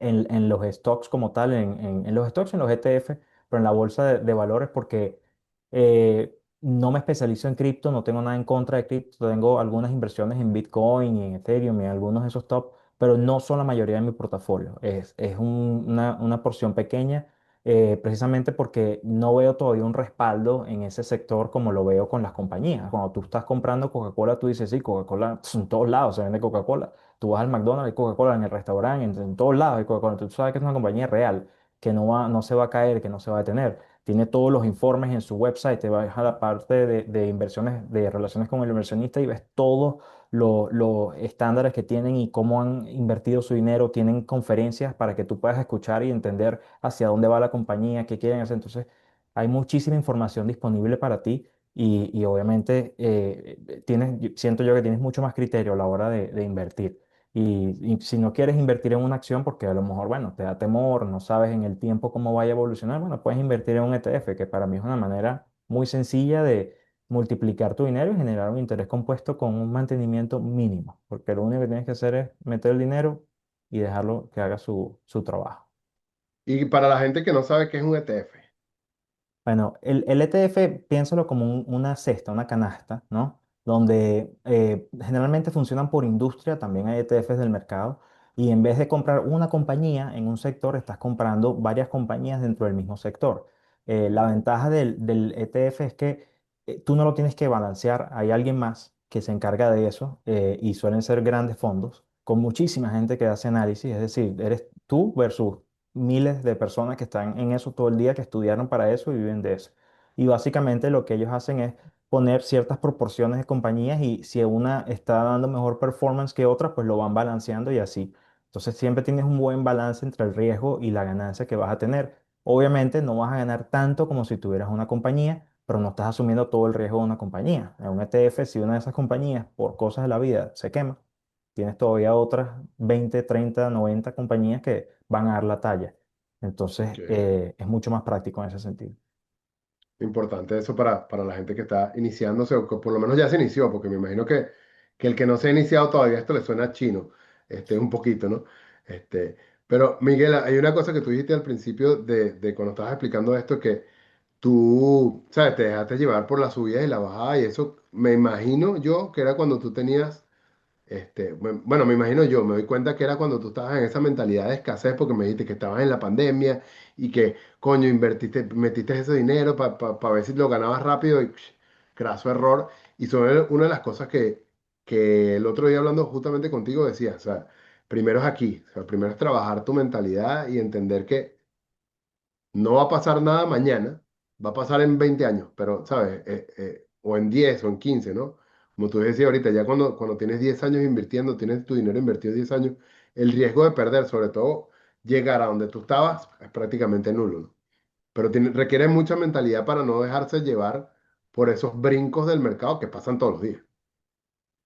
en los stocks como tal, en los stocks, en los ETF, pero en la bolsa de valores porque no me especializo en cripto, no tengo nada en contra de cripto, tengo algunas inversiones en Bitcoin y en Ethereum y en algunos de esos top, pero no son la mayoría de mi portafolio, es una porción pequeña. Precisamente porque no veo todavía un respaldo en ese sector como lo veo con las compañías. Cuando tú estás comprando Coca-Cola, tú dices, sí, Coca-Cola, en todos lados se vende Coca-Cola. Tú vas al McDonald's, hay Coca-Cola en el restaurante, en todos lados hay Coca-Cola. Tú sabes que es una compañía real, que no se va a caer, que no se va a detener. tiene todos los informes en su website, te vas a la parte de inversiones, de relaciones con el inversionista y ves todos los estándares que tienen y cómo han invertido su dinero. Tienen conferencias para que tú puedas escuchar y entender hacia dónde va la compañía, qué quieren hacer. Entonces, hay muchísima información disponible para ti y obviamente siento yo que tienes mucho más criterio a la hora de invertir. Y si no quieres invertir en una acción porque a lo mejor, bueno, te da temor, no sabes en el tiempo cómo vaya a evolucionar, bueno, puedes invertir en un ETF, que para mí es una manera muy sencilla de multiplicar tu dinero y generar un interés compuesto con un mantenimiento mínimo, porque lo único que tienes que hacer es meter el dinero y dejarlo que haga su trabajo. Y para la gente que no sabe qué es un ETF. Bueno, el ETF piénsalo como una cesta, una canasta, ¿no? Donde generalmente funcionan por industria, también hay ETFs del mercado, y en vez de comprar una compañía en un sector, estás comprando varias compañías dentro del mismo sector. La ventaja del ETF es que tú no lo tienes que balancear, hay alguien más que se encarga de eso y suelen ser grandes fondos con muchísima gente que hace análisis, es decir, eres tú versus miles de personas que están en eso todo el día, que estudiaron para eso y viven de eso. Y básicamente lo que ellos hacen es poner ciertas proporciones de compañías y si una está dando mejor performance que otra, pues lo van balanceando y así. Entonces siempre tienes un buen balance entre el riesgo y la ganancia que vas a tener. Obviamente no vas a ganar tanto como si tuvieras una compañía, pero no estás asumiendo todo el riesgo de una compañía. En un ETF, si una de esas compañías, por cosas de la vida, se quema, tienes todavía otras 20 30 90 compañías que van a dar la talla. Entonces, Que es mucho más práctico en ese sentido. importante eso para la gente que está iniciándose o que por lo menos ya se inició, porque me imagino que el que no se ha iniciado todavía esto le suena chino, un poquito, ¿no? Este, pero Miguel, hay una cosa que tú dijiste al principio de cuando estabas explicando esto, que tú, ¿sabes? Te dejaste llevar por las subidas y la bajada y eso me imagino yo que era cuando tú tenías bueno, me imagino yo, me doy cuenta que era cuando tú estabas en esa mentalidad de escasez porque me dijiste que estabas en la pandemia y que, coño, invertiste, metiste ese dinero para ver si lo ganabas rápido y craso error. Y sobre una de las cosas que el otro día hablando justamente contigo decía, o sea, primero es aquí, o sea, primero es trabajar tu mentalidad y entender que no va a pasar nada mañana, va a pasar en 20 años, pero, ¿sabes? O en 10 o en 15, ¿no? Como tú decías ahorita, ya cuando tienes 10 años invirtiendo, tienes tu dinero invertido 10 años, el riesgo de perder, sobre todo llegar a donde tú estabas, es prácticamente nulo, ¿no? Pero requiere mucha mentalidad para no dejarse llevar por esos brincos del mercado que pasan todos los días.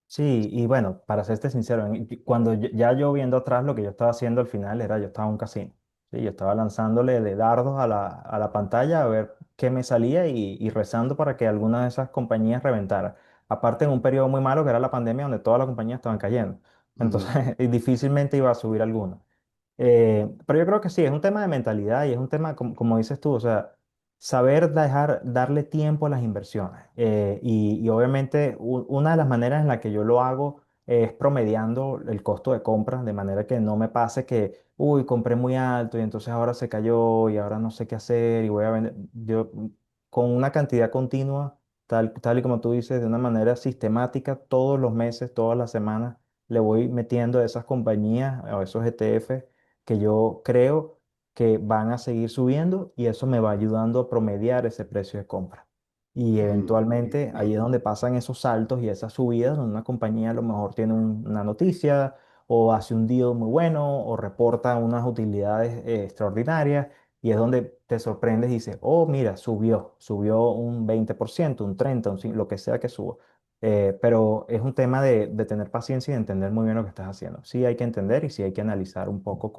Sí, y bueno, para serte sincero, cuando ya yo viendo atrás lo que yo estaba haciendo al final era, yo estaba en un casino. ¿Sí? Yo estaba lanzándole de dardos a la pantalla a ver qué me salía y rezando para que alguna de esas compañías reventara. Aparte en un periodo muy malo que era la pandemia donde todas las compañías estaban cayendo. Ujú, Entonces, y difícilmente iba a subir alguna. Pero yo creo que sí, es un tema de mentalidad y es un tema, como dices tú, o sea, saber darle tiempo a las inversiones. Y obviamente una de las maneras en la que yo lo hago es promediando el costo de compra, de manera que no me pase que, uy, compré muy alto y entonces ahora se cayó y ahora no sé qué hacer y voy a vender. Yo con una cantidad continua, tal y como tú dices, de una manera sistemática, todos los meses, todas las semanas, le voy metiendo a esas compañías, a esos ETF que yo creo que van a seguir subiendo y eso me va ayudando a promediar ese precio de compra. Y ujú. eventualmente ahí es donde pasan esos saltos y esas subidas, donde una compañía a lo mejor tiene una noticia o hace un deal muy bueno o reporta unas utilidades extraordinarias y es donde te sorprendes y dices, oh, mira, subió un 20%, un 30%, lo que sea que suba. Pero es un tema de tener paciencia y de entender muy bien lo que estás haciendo. Sí hay que entender y sí hay que analizar un poco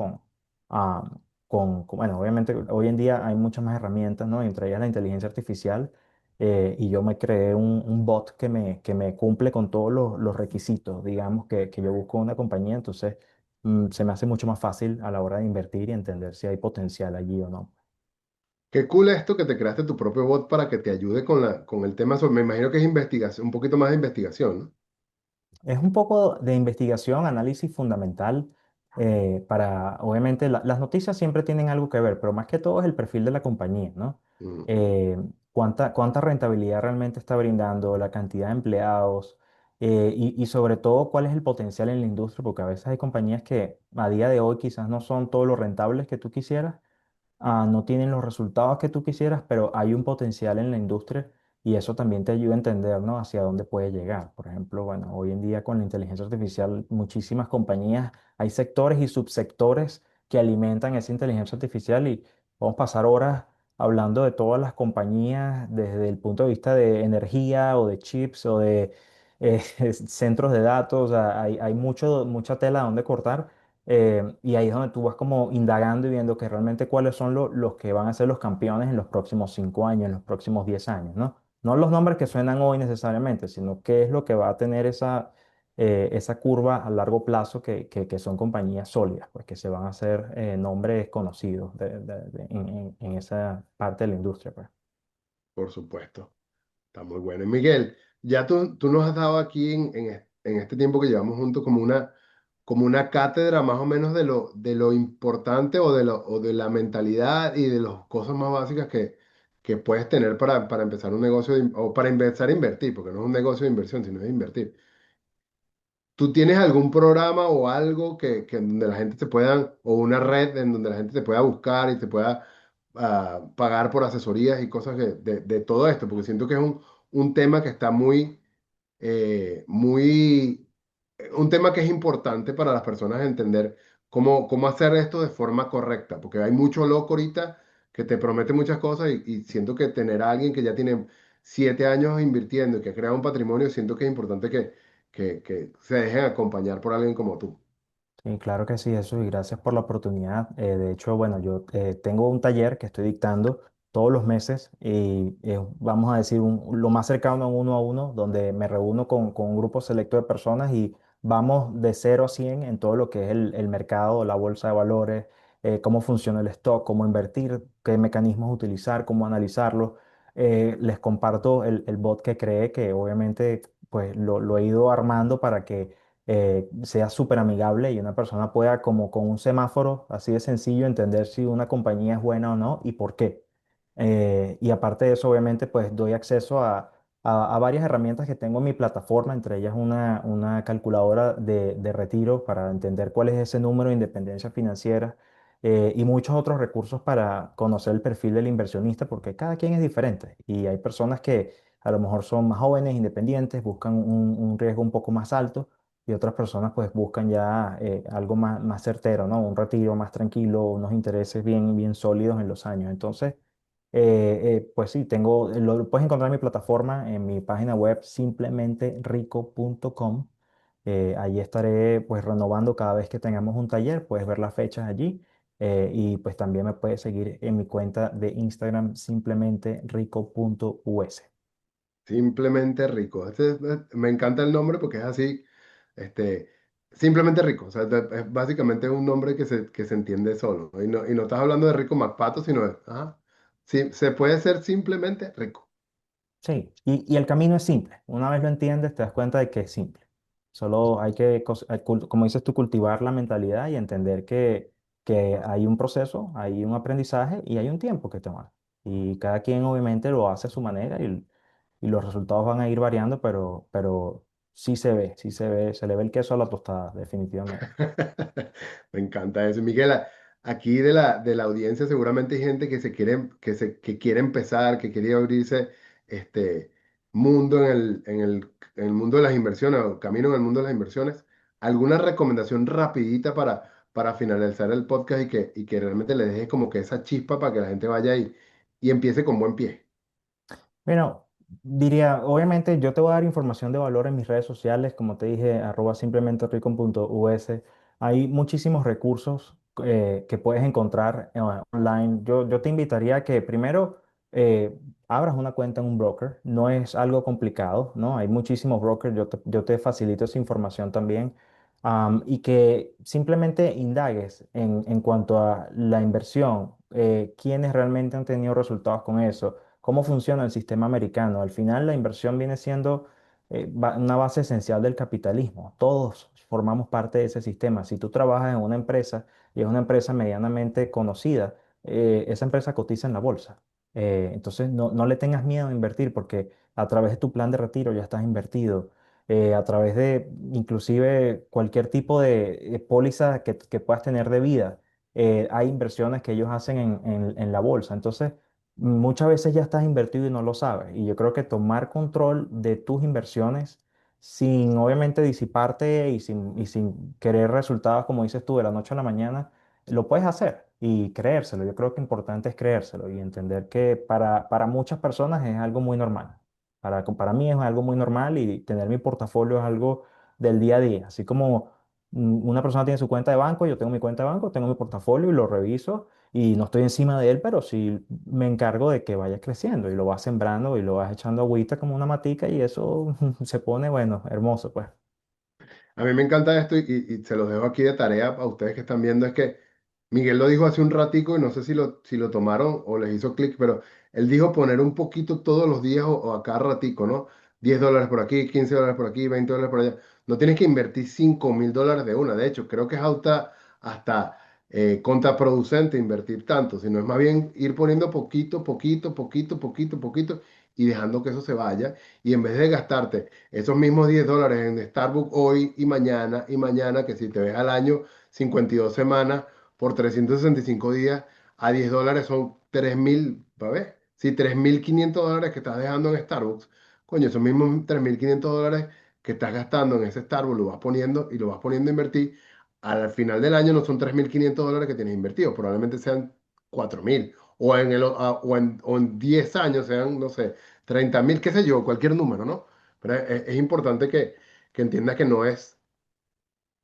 ah, bueno, obviamente hoy en día hay muchas más herramientas, ¿no? Entre ellas la inteligencia artificial. Y yo me creé un bot que me cumple con todos los requisitos, digamos, que yo busco en una compañía. Entonces, se me hace mucho más fácil a la hora de invertir y entender si hay potencial allí o no. Qué cool esto que te creaste tu propio bot para que te ayude con el tema. Me imagino que es investigación, un poquito más de investigación, ¿no? Es un poco de investigación, análisis fundamental para, obviamente, las noticias siempre tienen algo que ver, pero más que todo es el perfil de la compañía, ¿no? Mm. Eh, cuánta rentabilidad realmente está brindando, la cantidad de empleados y sobre todo cuál es el potencial en la industria, porque a veces hay compañías que a día de hoy quizás no son todo lo rentables que tú quisieras, no tienen los resultados que tú quisieras, pero hay un potencial en la industria y eso también te ayuda a entender, ¿no? Hacia dónde puede llegar. Por ejemplo, bueno, hoy en día con la inteligencia artificial, muchísimas compañías, hay sectores y subsectores que alimentan esa inteligencia artificial y podemos pasar horas hablando de todas las compañías desde el punto de vista de energía o de chips o de centros de datos. O sea, hay mucha tela donde cortar, y ahí es donde tú vas como indagando y viendo que realmente cuáles son los que van a ser los campeones en los próximos 5 años, en los próximos 10 años, ¿no? No los nombres que suenan hoy necesariamente, sino qué es lo que va a tener esa curva a largo plazo que son compañías sólidas, pues que se van a hacer nombres conocidos en esa parte de la industria, pues. Por supuesto. Está muy bueno. Y Miguel, ya tú nos has dado aquí en este tiempo que llevamos juntos como una cátedra más o menos de lo importante o de la mentalidad y de las cosas más básicas que puedes tener para empezar un negocio o para empezar a invertir, porque no es un negocio de inversión, sino de invertir. ¿Tú tienes algún programa o algo que donde la gente te pueda, o una red en donde la gente te pueda buscar y te pueda pagar por asesorías y cosas de todo esto? Porque siento que es un tema que está muy, un tema que es importante para las personas entender cómo hacer esto de forma correcta, porque hay mucho loco ahorita que te promete muchas cosas y siento que tener a alguien que ya tiene 7 años invirtiendo y que crea un patrimonio, siento que es importante que se dejen acompañar por alguien como tú. Sí, claro que sí, eso, y gracias por la oportunidad. De hecho, bueno, yo tengo un taller que estoy dictando todos los meses y vamos a decir lo más cercano a uno a uno, donde me reúno con un grupo selecto de personas y vamos de 0 a 100 en todo lo que es el mercado, la bolsa de valores, cómo funciona el stock, cómo invertir, qué mecanismos utilizar, cómo analizarlo. Les comparto el bot que creé, que obviamente pues lo he ido armando para que sea súper amigable y una persona pueda, como con un semáforo así de sencillo, entender si una compañía es buena o no y por qué. Y aparte de eso, obviamente, pues doy acceso a varias herramientas que tengo en mi plataforma, entre ellas una calculadora de retiro para entender cuál es ese número de independencia financiera, y muchos otros recursos para conocer el perfil del inversionista, porque cada quien es diferente y hay personas que a lo mejor son más jóvenes, independientes, buscan un riesgo un poco más alto y otras personas pues buscan ya algo más certero, ¿no? Un retiro más tranquilo, unos intereses bien sólidos en los años. Entonces, pues sí, lo puedes encontrar en mi plataforma, en mi página web simplementerico.com. Allí estaré pues renovando cada vez que tengamos un taller, puedes ver las fechas allí, y pues también me puedes seguir en mi cuenta de Instagram simplementerico.us. Simplemente rico. Me encanta el nombre porque es así, este, simplemente rico. O sea, es básicamente un nombre que se entiende solo, ¿no? Y no estás hablando de rico MacPato, sino ajá, sí, se puede ser simplemente rico. Sí, y el camino es simple. Una vez lo entiendes, te das cuenta de que es simple. Solo hay que, como dices tú, cultivar la mentalidad y entender que hay un proceso, hay un aprendizaje y hay un tiempo que tomar. Y cada quien obviamente lo hace a su manera y los resultados van a ir variando, pero sí se ve, se le ve el queso a la tostada, definitivamente. Me encanta eso. Miguel, aquí de la audiencia seguramente hay gente que quiere empezar, que quiere abrirse este mundo en el mundo de las inversiones, o camino en el mundo de las inversiones. ¿Alguna recomendación rapidita para finalizar el podcast y que realmente le dejes como que esa chispa para que la gente vaya y empiece con buen pie? Bueno, diría, obviamente yo te voy a dar información de valor en mis redes sociales, como te dije, @simplementerico.us. Hay muchísimos recursos que puedes encontrar online. Yo te invitaría a que primero abras una cuenta en un broker. No es algo complicado, ¿no? Hay muchísimos brokers, yo te facilito esa información también. Y que simplemente indagues en cuanto a la inversión, quiénes realmente han tenido resultados con eso, cómo funciona el sistema americano. Al final, la inversión viene siendo una base esencial del capitalismo. Todos formamos parte de ese sistema. Si tú trabajas en una empresa y es una empresa medianamente conocida, esa empresa cotiza en la bolsa. Entonces, no le tengas miedo a invertir porque a través de tu plan de retiro ya estás invertido. A través de inclusive cualquier tipo de póliza que puedas tener de vida. hay inversiones que ellos hacen en la bolsa. Entonces, muchas veces ya estás invertido y no lo sabes. Y yo creo que tomar control de tus inversiones sin obviamente disiparte y sin querer resultados, como dices tú, de la noche a la mañana, lo puedes hacer y creérselo. Yo creo que importante es creérselo y entender que para muchas personas es algo muy normal. Para mí es algo muy normal y tener mi portafolio es algo del día a día. Así como una persona tiene su cuenta de banco, yo tengo mi cuenta de banco, tengo mi portafolio y lo reviso y no estoy encima de él, pero sí me encargo de que vaya creciendo y lo vas sembrando y lo vas echando agüita como una matica y eso se pone, bueno, hermoso, pues. A mí me encanta esto y se los dejo aquí de tarea a ustedes que están viendo, es que Miguel lo dijo hace un ratico y no sé si lo tomaron o les hizo clic, pero él dijo poner un poquito todos los días o a cada ratico, ¿no? $10 por aquí, $15 por aquí, $20 por allá. No tienes que invertir $5.000 de una. De hecho, creo que es hasta contraproducente invertir tanto, sino es más bien ir poniendo poquito, poquito, poquito, poquito, poquito y dejando que eso se vaya. Y en vez de gastarte esos mismos $10 en Starbucks hoy y mañana, que si te ves al año, 52 semanas por 365 días, a $10 son 3.000, ¿va a ver? Si $3.500 que estás dejando en Starbucks, coño, esos mismos $3.500 que estás gastando en ese Starbucks, lo vas poniendo y lo vas poniendo a invertir, al final del año no son $3.500 que tienes invertido, probablemente sean 4.000, o en 10 años sean, no sé, 30.000, qué sé yo, cualquier número, ¿no? Pero es importante que entiendas que no es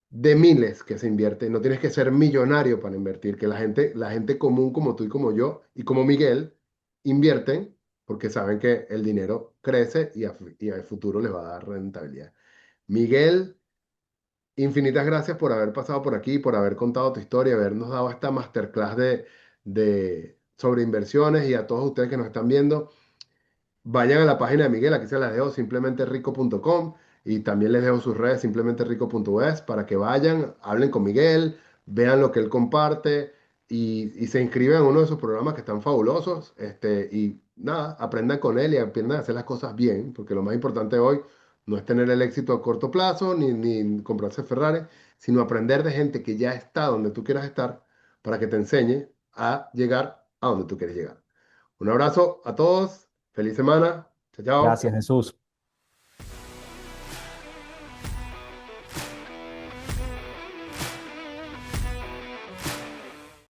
de miles que se invierte, no tienes que ser millonario para invertir, que la gente común como tú y como yo y como Miguel invierten porque saben que el dinero crece y al futuro les va a dar rentabilidad. Miguel, infinitas gracias por haber pasado por aquí, por haber contado tu historia, habernos dado esta masterclass sobre inversiones y a todos ustedes que nos están viendo. Vayan a la página de Miguel, aquí se las dejo, simplementerico.com, y también les dejo sus redes, simplementerico.es, para que vayan, hablen con Miguel, vean lo que él comparte y se inscriban en uno de sus programas que están fabulosos. Y nada, aprendan con él y aprendan a hacer las cosas bien, porque lo más importante hoy no es tener el éxito a corto plazo ni comprarse Ferrari, sino aprender de gente que ya está donde tú quieras estar para que te enseñe a llegar a donde tú quieres llegar. Un abrazo a todos. Feliz semana. Chao, chao. Gracias, Jesús.